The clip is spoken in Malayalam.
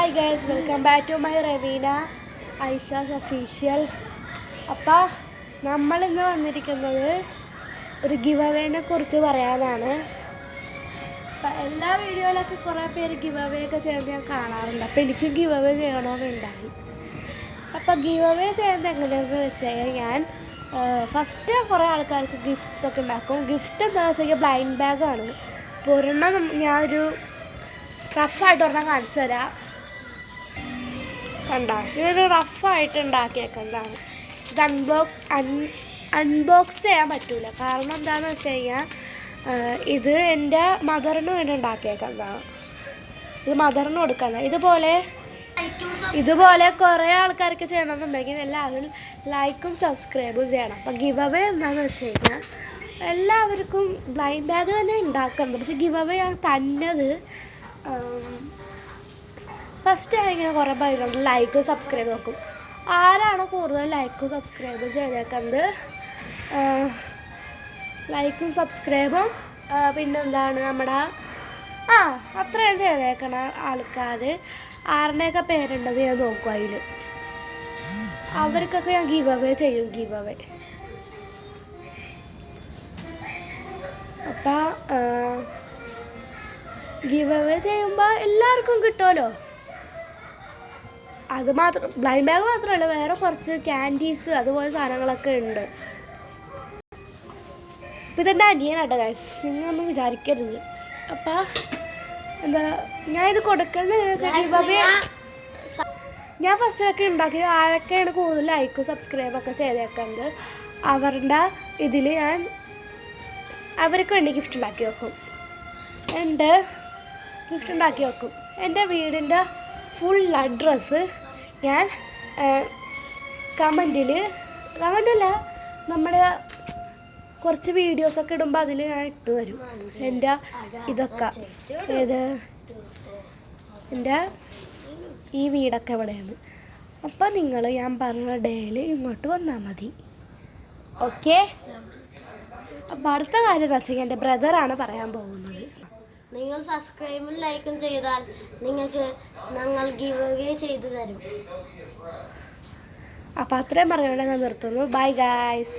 Hi guys, welcome back to my Raveena Aisha's official. അപ്പോൾ നമ്മളിന്ന് വന്നിരിക്കുന്നത് ഒരു ഗിവ് അവേനെ കുറിച്ച് പറയാനാണ്. അപ്പം എല്ലാ വീഡിയോയിലൊക്കെ കുറേ പേര് ഗിവ് അവേ ഒക്കെ ചെയ്യുന്നത് ഞാൻ കാണാറുണ്ട്. അപ്പോൾ എനിക്കും ഗിവ് അവേ ചെയ്യണമെന്നുണ്ടായി. അപ്പോൾ ഗിവ് അവേ ചെയ്യുന്നത് എങ്ങനെയാണെന്ന് വെച്ച് കഴിഞ്ഞാൽ ഞാൻ ഫസ്റ്റ് കുറേ ആൾക്കാർക്ക് ഗിഫ്റ്റ്സ് ഒക്കെ ഉണ്ടാക്കും. ഗിഫ്റ്റ് എന്താണെന്ന് വെച്ച് കഴിഞ്ഞാൽ ബ്ലൈൻഡ് ബാഗാണ്. അപ്പോൾ ഒരെണ്ണം ഞാനൊരു റഫായിട്ട് ഒരെണ്ണം കാണിച്ചു തരാം. കണ്ട, ഇതൊരു റഫായിട്ട് ഉണ്ടാക്കിയേക്കുന്നതാണ്. ഇത് അൺബോക്സ് ചെയ്യാൻ പറ്റില്ല. കാരണം എന്താണെന്ന് വെച്ച് കഴിഞ്ഞാൽ ഇത് എൻ്റെ മദറിന് വേണ്ടി ഉണ്ടാക്കിയേക്കുന്നതാണ്. ഇത് മദറിന് കൊടുക്കുന്നത്. ഇതുപോലെ കുറേ ആൾക്കാർക്ക് ചെയ്യണമെന്നുണ്ടെങ്കിൽ എല്ലാവരും ലൈക്കും സബ്സ്ക്രൈബും ചെയ്യണം. അപ്പം ഗിവ് അവേ എന്താണെന്ന് വെച്ച് കഴിഞ്ഞാൽ എല്ലാവർക്കും ബ്ലൈൻഡ് ബാഗ് തന്നെ ഉണ്ടാക്കുന്നത്. പക്ഷേ ഗിവ് അവേ ആണ് തന്നത്. ഫസ്റ്റ് ഇങ്ങനെ കുറേ പറയുന്നുണ്ട് ലൈക്കും സബ്സ്ക്രൈബ് നോക്കും. ആരാണോ കൂടുതൽ ലൈക്കും സബ്സ്ക്രൈബും ചെയ്തേക്കുന്നത്, ലൈക്കും സബ്സ്ക്രൈബും പിന്നെന്താണ് നമ്മുടെ അത്രയും ചെയ്തേക്കണ ആൾക്കാർ ആരുടെയൊക്കെ പേരുണ്ടത് ഞാൻ നോക്കും. അതിൽ അവർക്കൊക്കെ ഞാൻ ഗിവ് അവേ ചെയ്യും. ഗിവ് അവേ അപ്പം ഗിവ് അവേ ചെയ്യുമ്പോൾ എല്ലാവർക്കും കിട്ടുമല്ലോ. അത് മാത്രം ബ്ലൈൻഡ് ബാഗ് മാത്രമല്ല, വേറെ കുറച്ച് ക്യാൻഡീസ് അതുപോലെ സാധനങ്ങളൊക്കെ ഉണ്ട്. അപ്പം ഇതെൻ്റെ അനിയനാട്ടോ ഗൈസ്, നിങ്ങളൊന്നും വിചാരിക്കരുത്. അപ്പം എന്താ ഞാനിത് കൊടുക്കുന്നത് എങ്ങനെയാണെന്ന് വെച്ചാൽ ഗിവ് അവേ ഞാൻ ഫസ്റ്റൊക്കെ ഉണ്ടാക്കിയത് ആരൊക്കെയാണ് കൂടുതൽ ലൈക്കും സബ്സ്ക്രൈബൊക്കെ ചെയ്തേക്കുന്നത് അവരുടെ ഇതിൽ ഞാൻ അവർക്ക് വേണ്ടി ഗിഫ്റ്റ് ഉണ്ടാക്കി വെക്കും. എൻ്റെ വീടിൻ്റെ ഫുൾ അഡ്രസ്സ് ഞാൻ കമൻറ്റല്ല നമ്മുടെ കുറച്ച് വീഡിയോസൊക്കെ ഇടുമ്പോൾ അതിൽ ഞാൻ ഇട്ട് തരും. എൻ്റെ ഇതൊക്കെ എൻ്റെ ഈ വീടൊക്കെ എവിടെയാണ്. അപ്പം നിങ്ങൾ ഞാൻ പറഞ്ഞ ഡേയിൽ ഇങ്ങോട്ട് വന്നാൽ മതി. ഓക്കെ. അപ്പം അടുത്ത കാര്യം എന്ന് വെച്ചാൽ എൻ്റെ ബ്രദറാണ് പറയാൻ പോകുന്നത്. നിങ്ങൾ സബ്സ്ക്രൈബും ലൈക്കും ചെയ്താൽ നിങ്ങൾക്ക് ഞങ്ങൾ ഗിവ് അവേ ചെയ്തു തരും. അപ്പം അത്രയും പറഞ്ഞുകൊണ്ട് ഞാൻ നിർത്തുന്നു. Bye guys.